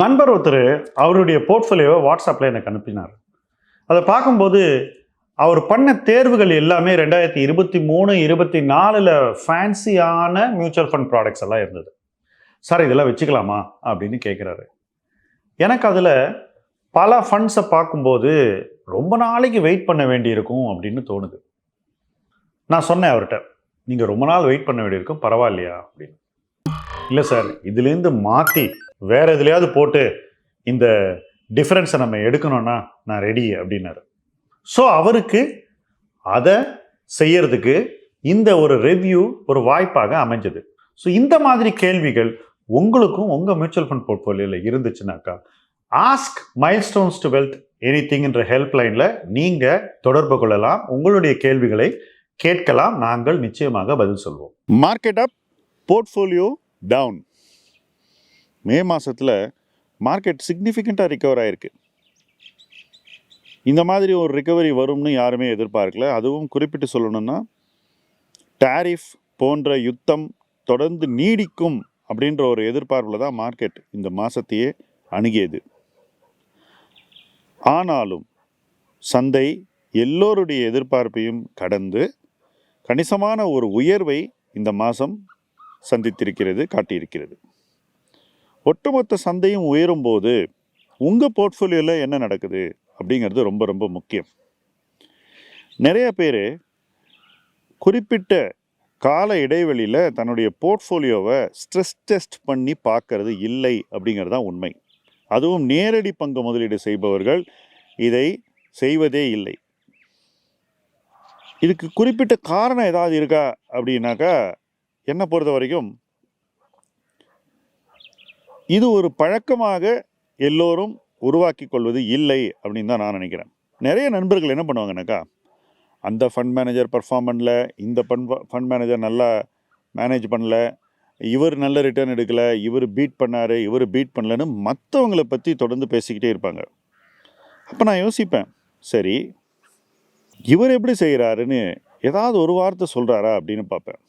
நண்பர் ஒருத்தர் அவருடைய போர்ட்ஃபோலியோவை வாட்ஸ்அப்பில் எனக்கு அனுப்பினார். அதை பார்க்கும்போது அவர் பண்ண தேர்வுகள் எல்லாமே 2023, 24ல் ஃபேன்சியான மியூச்சுவல் ஃபண்ட் ப்ராடக்ட்ஸ் எல்லாம் இருந்தது. சார் இதெல்லாம் வச்சுக்கலாமா அப்படின்னு கேட்குறாரு. எனக்கு அதில் பல ஃபண்ட்ஸை பார்க்கும்போது ரொம்ப நாளைக்கு வெயிட் பண்ண வேண்டியிருக்கும் அப்படின்னு தோணுது. நான் சொன்னேன் அவர்கிட்ட, நீங்கள் ரொம்ப நாள் வெயிட் பண்ண வேண்டியிருக்கும், பரவாயில்லையா அப்படின்னு. இல்லை சார், இதுலேருந்து மாற்றி வேற எதுலையாவது போட்டு இந்த டிஃபரன்ஸை நம்ம எடுக்கணும்னா நான் ரெடி அப்படின்னாரு. ஸோ அவருக்கு அதை செய்யறதுக்கு இந்த ஒரு ரிவ்யூ ஒரு வாய்ப்பாக அமைஞ்சது. ஸோ இந்த மாதிரி கேள்விகள் உங்களுக்கும் உங்கள் மியூச்சுவல் ஃபண்ட் போர்ட்ஃபோலியோவில் இருந்துச்சுனாக்கா ஆஸ்க் மைல்ஸ்டோன்ஸ் டு வெல்த் எனிதிங்ன்ற ஹெல்ப்லைனில் நீங்கள் தொடர்பு கொள்ளலாம். உங்களுடைய கேள்விகளை கேட்கலாம். நாங்கள் நிச்சயமாக பதில் சொல்வோம். Market up, portfolio down. மே மாதத்தில் மார்க்கெட் சிக்னிஃபிகண்ட்டாக ரிகவர் ஆகிருக்கு. இந்த மாதிரி ஒரு ரிகவரி வரும்னு யாருமே எதிர்பார்க்கல. அதுவும் குறிப்பிட்டு சொல்லணும்னா டாரிஃப் போன்ற யுத்தம் தொடர்ந்து நீடிக்கும் அப்படின்ற ஒரு எதிர்பார்ப்பில் தான் மார்க்கெட் இந்த மாதத்தையே அணுகியது. ஆனாலும் சந்தை எல்லோருடைய எதிர்பார்ப்பையும் கடந்து கணிசமான ஒரு உயர்வை இந்த மாதம் சந்தித்திருக்கிறது, காட்டியிருக்கிறது. ஒட்டுமொத்த சந்தையும் உயரும் போது உங்கள் போர்ட்ஃபோலியோவில் என்ன நடக்குது அப்படிங்கிறது ரொம்ப ரொம்ப முக்கியம். நிறைய பேர் குறிப்பிட்ட கால இடைவெளியில் தன்னுடைய போர்ட்ஃபோலியோவை ஸ்ட்ரெஸ் டெஸ்ட் பண்ணி பார்க்கறது இல்லை அப்படிங்கிறது தான் உண்மை. அதுவும் நேரடி பங்கு முதலீடு செய்பவர்கள் இதை செய்வதே இல்லை. இதுக்கு குறிப்பிட்ட காரணம் ஏதாவது இருக்கா அப்படின்னாக்கா, என்னை பொறுத்த வரைக்கும் இது ஒரு பழக்கமாக எல்லோரும் உருவாக்கி கொள்வது இல்லை அப்படின்னு தான் நான் நினைக்கிறேன். நிறைய நண்பர்கள் என்ன பண்ணுவாங்கனாக்கா, அந்த ஃபண்ட் மேனேஜர் பர்ஃபார்ம் பண்ணல, இந்த ஃபண்ட் மேனேஜர் நல்லா மேனேஜ் பண்ணல, இவர் நல்ல ரிட்டர்ன் எடுக்கலை, இவர் பீட் பண்ணார், இவர் பீட் பண்ணலன்னு மற்றவங்களை பற்றி தொடர்ந்து பேசிக்கிட்டே இருப்பாங்க. அப்போ நான் யோசிப்பேன், சரி இவர் எப்படி செய்கிறாருன்னு ஏதாவது ஒரு வார்த்தை சொல்கிறாரா அப்படின்னு பார்ப்பேன்.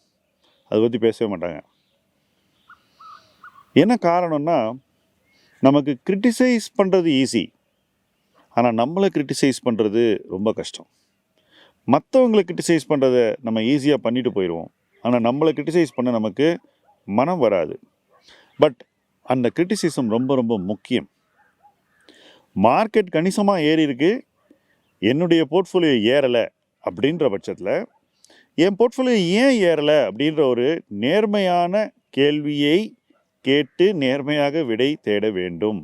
அதை பற்றி பேசவே மாட்டாங்க. என்ன காரணம்னா, நமக்கு கிரிட்டிசைஸ் பண்ணுறது ஈஸி, ஆனால் நம்மளை கிரிட்டிசைஸ் பண்ணுறது ரொம்ப கஷ்டம். மற்றவங்களை கிரிட்டிசைஸ் பண்ணுறதை நம்ம ஈஸியாக பண்ணிட்டு போயிடுவோம், ஆனால் நம்மளை கிரிட்டிசைஸ் பண்ண நமக்கு மனம் வராது. பட் அந்த கிரிட்டிசிசம் ரொம்ப ரொம்ப முக்கியம். மார்க்கெட் கணிசமாக ஏறி இருக்கு, என்னுடைய போர்ட்ஃபோலியோ ஏறலை அப்படின்ற பட்சத்தில் என் போர்ட்ஃபோலியோ ஏன் ஏறலை அப்படின்ற ஒரு நேர்மையான கேள்வியை கேட்டு நேர்மையாக விடை தேட வேண்டும்.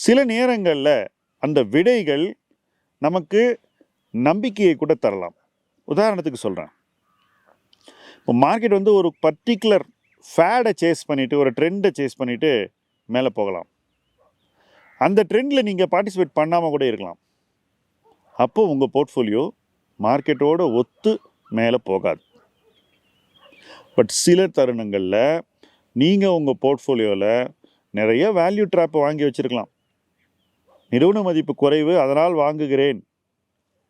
சில நேரங்களில் அந்த விடைகள் நமக்கு நம்பிக்கையை கூட தரலாம். உதாரணத்துக்கு சொல்கிறேன், இப்போ மார்க்கெட் ஒரு பர்டிகுலர் ஃபேடை சேஸ் பண்ணிவிட்டு, ஒரு ட்ரெண்டை சேஸ் பண்ணிவிட்டு மேலே போகலாம். அந்த ட்ரெண்டில் நீங்கள் பார்ட்டிசிபேட் பண்ணாமல் கூட இருக்கலாம். அப்போது உங்கள் போர்ட்ஃபோலியோ மார்க்கெட்டோடு ஒத்து மேலே போகாது. பட் சில தருணங்களில் நீங்கள் உங்கள் போர்ட்ஃபோலியோவில் நிறைய வேல்யூ ட்ராப்பை வாங்கி வச்சுருக்கலாம். நிறுவன மதிப்பு குறைவு, அதனால் வாங்குகிறேன்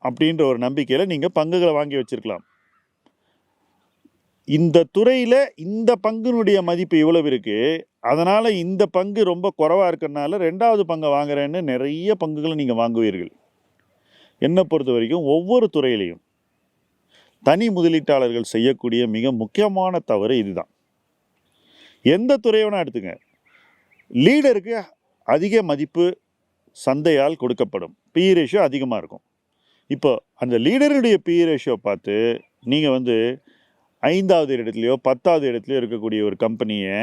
அப்படின்ற ஒரு நம்பிக்கையில் நீங்கள் பங்குகளை வாங்கி வச்சுருக்கலாம். இந்த துறையில் இந்த பங்குனுடைய மதிப்பு இவ்வளவு இருக்குது, அதனால் இந்த பங்கு ரொம்ப குறைவாக இருக்கிறதுனால 2வது பங்கை வாங்குறேன்னு நிறைய பங்குகளை நீங்கள் வாங்குவீர்கள். என்னை பொறுத்த வரைக்கும் ஒவ்வொரு துறையிலையும் தனி முதலீட்டாளர்கள் செய்யக்கூடிய மிக முக்கியமான தவறு இதுதான். எந்த துறையை வேணால் எடுத்துங்க, லீடருக்கு அதிக மதிப்பு சந்தையால் கொடுக்கப்படும், பி ரேஷியோ அதிகமாக இருக்கும். இப்போ அந்த லீடருடைய பி ரேஷியோ பார்த்து நீங்கள் 5வது இடத்துலையோ 10வது இடத்துலையோ இருக்கக்கூடிய ஒரு கம்பெனியை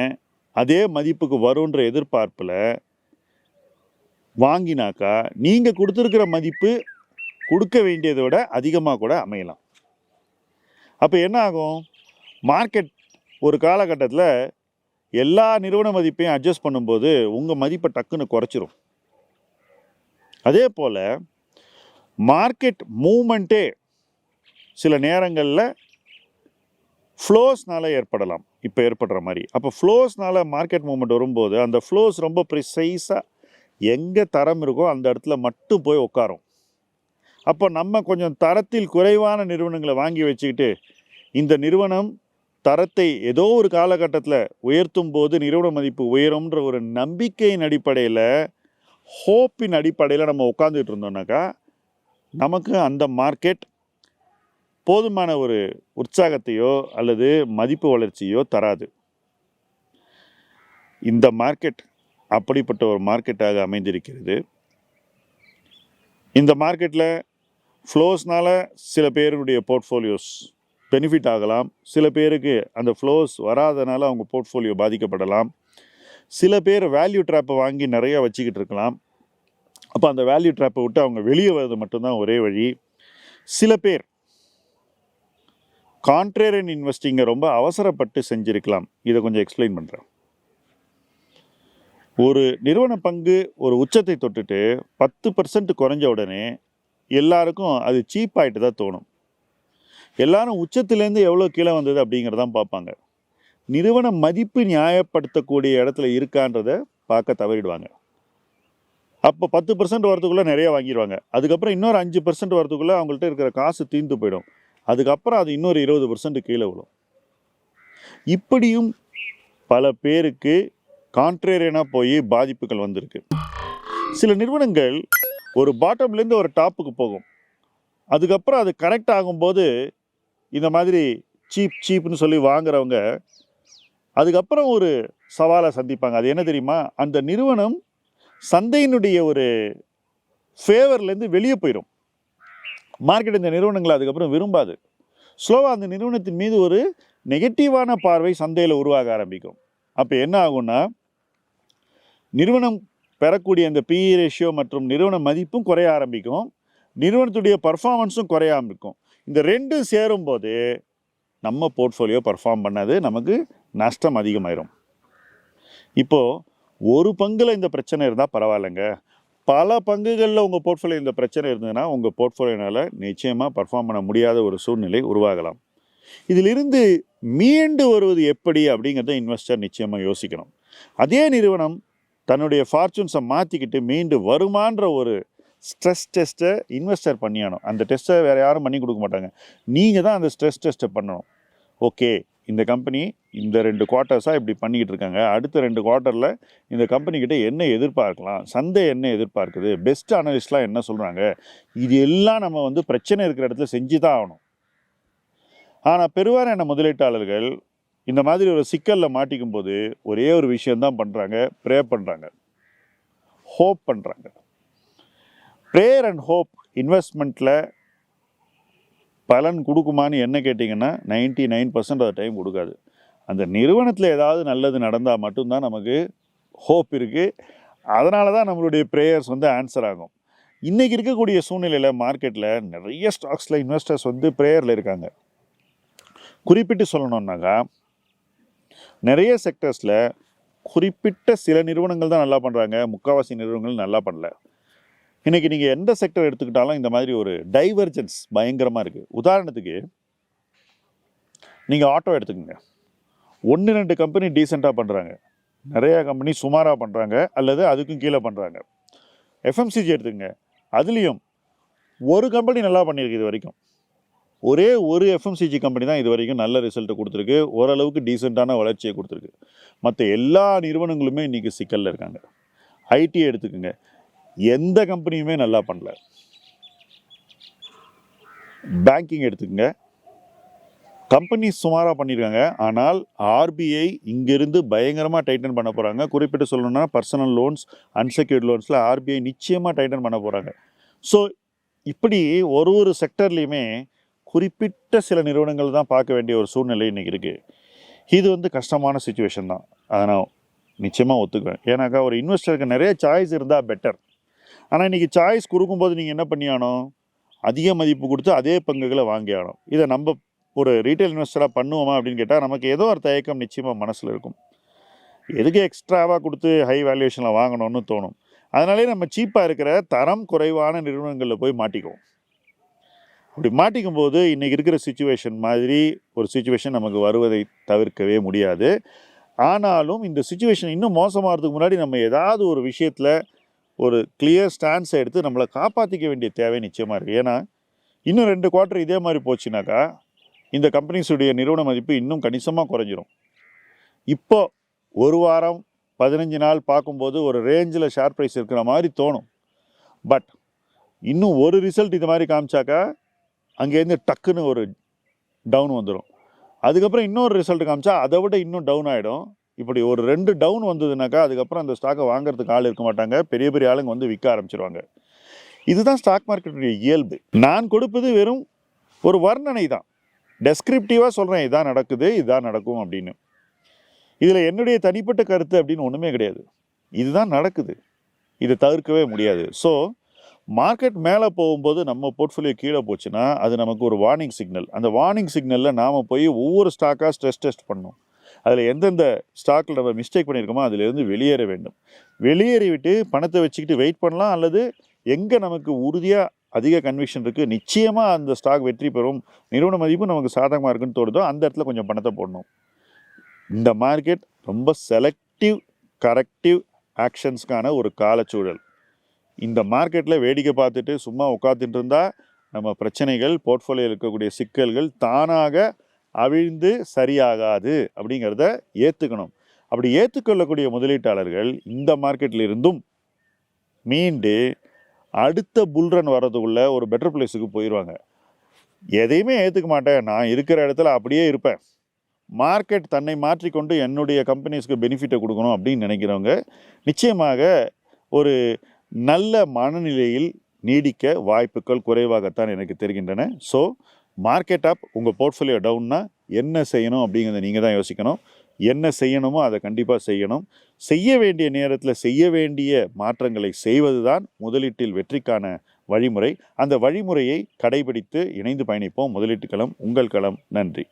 அதே மதிப்புக்கு வரும்ன்ற எதிர்பார்ப்பில் வாங்கினாக்கா நீங்கள் கொடுத்துருக்கிற மதிப்பு கொடுக்க வேண்டியதை விட அதிகமாக கூட அமையலாம். அப்போ என்ன ஆகும், மார்க்கெட் ஒரு காலகட்டத்தில் எல்லா நிறுவன மதிப்பையும் அட்ஜஸ்ட் பண்ணும்போது உங்கள் மதிப்பை டக்குன்னு குறைச்சிரும். அதே போல் மார்க்கெட் மூமெண்ட்டே சில நேரங்களில் ஃப்ளோஸ்னால் ஏற்படலாம், இப்போ ஏற்படுற மாதிரி. அப்போ ஃப்ளோஸ்னால் மார்க்கெட் மூமெண்ட் வரும்போது அந்த ஃப்ளோஸ் ரொம்ப ப்ரிசைஸாக எங்கே தரம் இருக்கோ அந்த இடத்துல மட்டும் போய் உட்காரும். அப்போ நம்ம கொஞ்சம் தரத்தில் குறைவான நிறுவனங்களை வாங்கி வச்சுக்கிட்டு, இந்த நிறுவனம் தரத்தை ஏதோ ஒரு காலகட்டத்தில் உயர்த்தும் போது நிறுவன மதிப்பு உயரும்ன்ற ஒரு நம்பிக்கையின் அடிப்படையில், ஹோப்பின் அடிப்படையில் நம்ம உட்காந்துட்டு இருந்தோம்னாக்கா நமக்கு அந்த மார்க்கெட் போதுமான ஒரு உற்சாகத்தையோ அல்லது மதிப்பு வளர்ச்சியோ தராது. இந்த மார்க்கெட் அப்படிப்பட்ட ஒரு மார்க்கெட்டாக அமைந்திருக்கிறது. இந்த மார்க்கெட்டில் ஃப்ளோஸ்னால சில பேருடைய போர்ட்ஃபோலியோஸ் பெனிஃபிட் ஆகலாம், சில பேருக்கு அந்த ஃப்ளோஸ் வராதனால அவங்க போர்ட்ஃபோலியோ பாதிக்கப்படலாம், சில பேர் வேல்யூ ட்ராப்பை வாங்கி நிறைய வச்சுக்கிட்டு இருக்கலாம். அப்போ அந்த வேல்யூ ட்ராப்பை விட்டு அவங்க வெளியே வர்றது மட்டும்தான் ஒரே வழி. சில பேர் கான்ட்ரேரியன் இன்வெஸ்டிங்கை ரொம்ப அவசரப்பட்டு செஞ்சிருக்கலாம். இதை கொஞ்சம் எக்ஸ்பிளைன் பண்ணுறேன். ஒரு நிறுவன பங்கு ஒரு உச்சத்தை தொட்டுட்டு 10% குறைஞ்ச உடனே எல்லாருக்கும் அது சீப் ஆகிட்டு தான் தோணும். எல்லாரும் உச்சத்துலேருந்து எவ்வளோ கீழே வந்தது அப்படிங்கிறதான் பார்ப்பாங்க. நிறுவன மதிப்பு நியாயப்படுத்தக்கூடிய இடத்துல இருக்கான்றதை பார்க்க தவறிடுவாங்க. அப்போ 10% வரதுக்குள்ளே நிறைய வாங்கிடுவாங்க. அதுக்கப்புறம் இன்னொரு 5% வரதுக்குள்ளே அவங்கள்ட்ட இருக்கிற காசு தீர்ந்து போயிடும். அதுக்கப்புறம் அது இன்னொரு 20% கீழே விடும். இப்படியும் பல பேருக்கு கான்ட்ரேரியனாக போய் பாதிப்புகள் வந்திருக்கு. சில நிறுவனங்கள் ஒரு பாட்டம்லேருந்து ஒரு டாப்புக்கு போகும். அதுக்கப்புறம் அது கரெக்ட் ஆகும்போது இந்த மாதிரி சீப்னு சொல்லி வாங்குறவங்க அதுக்கப்புறம் ஒரு சவாலை சந்திப்பாங்க. அது என்ன தெரியுமா? அந்த நிறுவனம் சந்தையினுடைய ஒரு ஃபேவர்லேருந்து வெளியே போயிடும். மார்க்கெட் இந்த நிறுவனங்களை அதுக்கப்புறம் விரும்பாது. ஸ்லோவாக அந்த நிறுவனத்தின் மீது ஒரு நெகட்டிவான பார்வை சந்தையில் உருவாக ஆரம்பிக்கும். அப்போ என்ன ஆகும்னா, நிறுவனம் பெறக்கூடிய அந்த பிஇ ரேஷியோ மற்றும் நிறுவன மதிப்பும் குறைய ஆரம்பிக்கும், நிறுவனத்துடைய பர்ஃபார்மன்ஸும் குறைய ஆரம்பிக்கும். இந்த ரெண்டும் சேரும்போது நம்ம போர்ட்ஃபோலியோ பர்ஃபார்ம் பண்ணாது, நமக்கு நஷ்டம் அதிகமாயிரும். இப்போது ஒரு பங்கில் இந்த பிரச்சனை இருந்தால் பரவாயில்லைங்க, பல பங்குகளில் உங்கள் போர்ட்ஃபோலியோ இந்த பிரச்சனை இருந்ததுன்னா உங்கள் போர்ட்ஃபோலியோனால் நிச்சயமாக பர்ஃபார்ம் பண்ண முடியாத ஒரு சூழ்நிலை உருவாகலாம். இதிலிருந்து மீண்டு வருவது எப்படி அப்படிங்கிறத இன்வெஸ்டர் நிச்சயமாக யோசிக்கணும். அதே நிறுவனம் தன்னுடைய ஃபார்ச்சூன்ஸை மாற்றிக்கிட்டு மீண்டு வருமான்ற ஒரு ஸ்ட்ரெஸ் டெஸ்ட்டை இன்வெஸ்டர் பண்ணியானோம். அந்த டெஸ்ட்டை வேறு யாரும் பண்ணி கொடுக்க மாட்டாங்க, நீங்கள் தான் அந்த ஸ்ட்ரெஸ் டெஸ்ட்டை பண்ணணும். ஓகே, இந்த கம்பெனி இந்த 2 குவார்ட்டர்ஸாக இப்படி பண்ணிக்கிட்டு இருக்காங்க, அடுத்த 2 குவார்ட்டரில் இந்த கம்பெனிக்கிட்ட என்ன எதிர்பார்க்கலாம், சந்தை என்ன எதிர்பார்க்குது, பெஸ்ட் அனலிஸ்ட்லாம் என்ன சொல்கிறாங்க, இது எல்லாம் நம்ம பிரச்சனை இருக்கிற இடத்துல செஞ்சு தான் ஆகணும். ஆனால் பெருவாரியான முதலீட்டாளர்கள் இந்த மாதிரி ஒரு சிக்கலில் மாட்டிக்கும் போது ஒரே ஒரு விஷயந்தான் பண்ணுறாங்க, ப்ரே பண்ணுறாங்க, ஹோப் பண்ணுறாங்க. ப்ரேயர் அண்ட் ஹோப் இன்வெஸ்ட்மெண்ட்டில் பலன் கொடுக்குமான்னு என்ன கேட்டிங்கன்னா 99% ஆஃப் டைம் கொடுக்காது. அந்த நிறுவனத்தில் ஏதாவது நல்லது நடந்தால் மட்டும்தான் நமக்கு ஹோப் இருக்குது. அதனால தான் நம்மளுடைய ப்ரேயர்ஸ் ஆன்சர் ஆகும். இன்றைக்கி இருக்கக்கூடிய சூழ்நிலையில் மார்க்கெட்டில் நிறைய ஸ்டாக்ஸில் இன்வெஸ்டர்ஸ் ப்ரேயரில் இருக்காங்க. குறிப்பிட்டு சொல்லணுன்னாக்கா நிறைய செக்டர்ஸில் குறிப்பிட்ட சில நிறுவனங்கள் தான் நல்லா பண்ணுறாங்க, முக்கால்வாசி நிறுவனங்கள் நல்லா பண்ணல. இன்றைக்கி நீங்கள் எந்த செக்டர் எடுத்துக்கிட்டாலும் இந்த மாதிரி ஒரு டைவர்ஜென்ஸ் பயங்கரமாக இருக்குது. உதாரணத்துக்கு நீங்கள் ஆட்டோ எடுத்துக்கோங்க, 1-2 கம்பெனி டீசெண்டாக பண்ணுறாங்க, நிறையா கம்பெனி சுமாராக பண்ணுறாங்க அல்லது அதுக்கும் கீழே பண்ணுறாங்க. எஃப்எம்சிஜி எடுத்துக்கோங்க, அதுலேயும் ஒரு கம்பெனி நல்லா பண்ணியிருக்கு. இது வரைக்கும் ஒரே ஒரு எஃப்எம்சிஜி கம்பெனி தான் இது வரைக்கும் நல்ல ரிசல்ட்டை கொடுத்துருக்கு, ஓரளவுக்கு டீசெண்டான வளர்ச்சியை கொடுத்துருக்கு. மற்ற எல்லா நிறுவனங்களுமே இன்றைக்கி சிக்கலில் இருக்காங்க. ஐடி எடுத்துக்கோங்க, எந்த கம்பெனியுமே நல்லா பண்ணல. பேங்கிங் எடுத்துக்கோங்க, கம்பெனி சுமாராக பண்ணியிருக்காங்க, ஆனால் ஆர்பிஐ இங்கேருந்து பயங்கரமாக டைட்டன் பண்ண போகிறாங்க. குறிப்பிட்டு சொல்லணும்னா பர்சனல் லோன்ஸ், அன்செக்யூர்ட் லோன்ஸில் ஆர்பிஐ நிச்சயமாக டைட்டன் பண்ண போகிறாங்க. ஸோ இப்படி ஒரு செக்டர்லேயுமே குறிப்பிட்ட சில நிறுவனங்கள் தான் பார்க்க வேண்டிய ஒரு சூழ்நிலை இன்றைக்கி இருக்குது. இது கஷ்டமான சுச்சுவேஷன் தான், அதை நான் நிச்சயமாக ஒத்துக்குவேன். ஏன்னாக்கா ஒரு இன்வெஸ்டருக்கு நிறைய சாய்ஸ் இருந்தால் பெட்டர். ஆனால் இன்றைக்கி சாய்ஸ் கொடுக்கும்போது நீங்கள் என்ன பண்ணியானோம், அதிக மதிப்பு கொடுத்து அதே பங்குகளை வாங்கி ஆகணும். இதை நம்ம ஒரு ரீட்டைல் இன்வெஸ்டராக பண்ணுவோமா அப்படின்னு கேட்டால் நமக்கு ஏதோ ஒரு தயக்கம் நிச்சயமாக மனசில் இருக்கும். எதுக்கு எக்ஸ்ட்ராவாக கொடுத்து ஹை வேல்யூவேஷனில் வாங்கணும்னு தோணும். அதனாலே நம்ம சீப்பாக இருக்கிற தரம் குறைவான நிறுவனங்களில் போய் மாட்டிக்குவோம். அப்படி மாட்டிக்கும் போது இன்றைக்கி இருக்கிற சுச்சுவேஷன் மாதிரி ஒரு சுச்சுவேஷன் நமக்கு வருவதை தவிர்க்கவே முடியாது. ஆனாலும் இந்த சுச்சுவேஷன் இன்னும் மோசமாகிறதுக்கு முன்னாடி நம்ம ஏதாவது ஒரு விஷயத்தில் ஒரு கிளியர் ஸ்டான்ஸை எடுத்து நம்மளை காப்பாற்றிக்க வேண்டிய தேவை நிச்சயமாக இருக்குது. ஏன்னா இன்னும் 2 குவார்ட்டர் இதே மாதிரி போச்சுனாக்கா இந்த கம்பெனிஸுடைய நிறுவன மதிப்பு இன்னும் கணிசமாக குறைஞ்சிரும். இப்போ ஒரு வாரம் 15 நாள் பார்க்கும்போது ஒரு ரேஞ்சில் ஷேர் ப்ரைஸ் இருக்கிற மாதிரி தோணும். பட் இன்னும் ஒரு ரிசல்ட் இது மாதிரி காமிச்சாக்கா அங்கேருந்து டக்குன்னு ஒரு டவுன் வந்துடும். அதுக்கப்புறம் இன்னொரு ரிசல்ட் காமிச்சா அதை விட இன்னும் டவுன் ஆகிடும். இப்படி ஒரு 2 டவுன் வந்ததுனாக்கா அதுக்கப்புறம் அந்த ஸ்டாக்கை வாங்குறதுக்கு ஆள் இருக்க மாட்டாங்க. பெரிய பெரிய ஆளுங்க வந்து விற்க ஆரம்பிச்சிருவாங்க. இதுதான் ஸ்டாக் மார்க்கெட்டுடைய இயல்பு. நான் கொடுப்பது வெறும் ஒரு வர்ணனை தான். டெஸ்கிரிப்டிவாக சொல்கிறேன், இதான் நடக்குது, இதான் நடக்கும் அப்படின்னு. இதில் என்னுடைய தனிப்பட்ட கருத்து அப்படின்னு ஒன்றுமே கிடையாது. இதுதான் நடக்குது, இதை தவிர்க்கவே முடியாது. ஸோ மார்க்கெட் மேலே போகும்போது நம்ம போர்ட்ஃபோலியோ கீழே போச்சுன்னா அது நமக்கு ஒரு வார்னிங் சிக்னல். அந்த வார்னிங் சிக்னலில் நாம் போய் ஒவ்வொரு ஸ்டாக்காக ஸ்ட்ரெஸ் டெஸ்ட் பண்ணணும். அதில் எந்தெந்த ஸ்டாக்கில் நம்ம மிஸ்டேக் பண்ணியிருக்கோமோ அதிலேருந்து வெளியேற வேண்டும். வெளியேறிவிட்டு பணத்தை வச்சுக்கிட்டு வெயிட் பண்ணலாம், அல்லது எங்கே நமக்கு உறுதியாக அதிக கன்விக்ஷன் இருக்குது, நிச்சயமாக அந்த ஸ்டாக் வெற்றி பெறும், நிறுவன மதிப்பு நமக்கு சாதகமாக இருக்குன்னு தோணுதோ அந்த இடத்துல கொஞ்சம் பணத்தை போடணும். இந்த மார்க்கெட் ரொம்ப செலக்டிவ் கரெக்டிவ் ஆக்ஷன்ஸ்க்கான ஒரு காலச்சூழல். இந்த மார்க்கெட்டில் வேடிக்கை பார்த்துட்டு சும்மா உட்காந்துட்டு இருந்தால் நம்ம பிரச்சனைகள், போர்ட்ஃபோலியோ இருக்கக்கூடிய சிக்கல்கள் தானாக அவிழ்ந்து சரியாகாது அப்படிங்கிறத ஏற்றுக்கணும். அப்படி ஏற்றுக்கொள்ளக்கூடிய முதலீட்டாளர்கள் இந்த மார்க்கெட்டில் இருந்தும் மீண்டு அடுத்த புல்ரன் வர்றதுக்குள்ள ஒரு பெட்டர் பிளேஸுக்கு போயிடுவாங்க. எதையுமே ஏற்றுக்க மாட்டேன், நான் இருக்கிற இடத்துல அப்படியே இருப்பேன், மார்க்கெட் தன்னை மாற்றிக்கொண்டு என்னுடைய கம்பெனிஸ்க்கு பெனிஃபிட்டை கொடுக்கணும் அப்படின்னு நினைக்கிறவங்க நிச்சயமாக ஒரு நல்ல மனநிலையில் நீடிக்க வாய்ப்புகள் குறைவாகத்தான் எனக்கு தெரிகின்றன. ஸோ மார்க்கெட் அப், உங்கள் போர்ட்ஃபோலியோ டவுன்னா என்ன செய்யணும் அப்படிங்கிறத நீங்கள் தான் யோசிக்கணும். என்ன செய்யணுமோ அதை கண்டிப்பாக செய்யணும். செய்ய வேண்டிய நேரத்தில் செய்ய வேண்டிய மாற்றங்களை செய்வது தான் முதலீட்டில் வெற்றிக்கான வழிமுறை. அந்த வழிமுறையை கடைபிடித்து இணைந்து பயணிப்போம். முதலீட்டு களம் உங்கள் களம். நன்றி.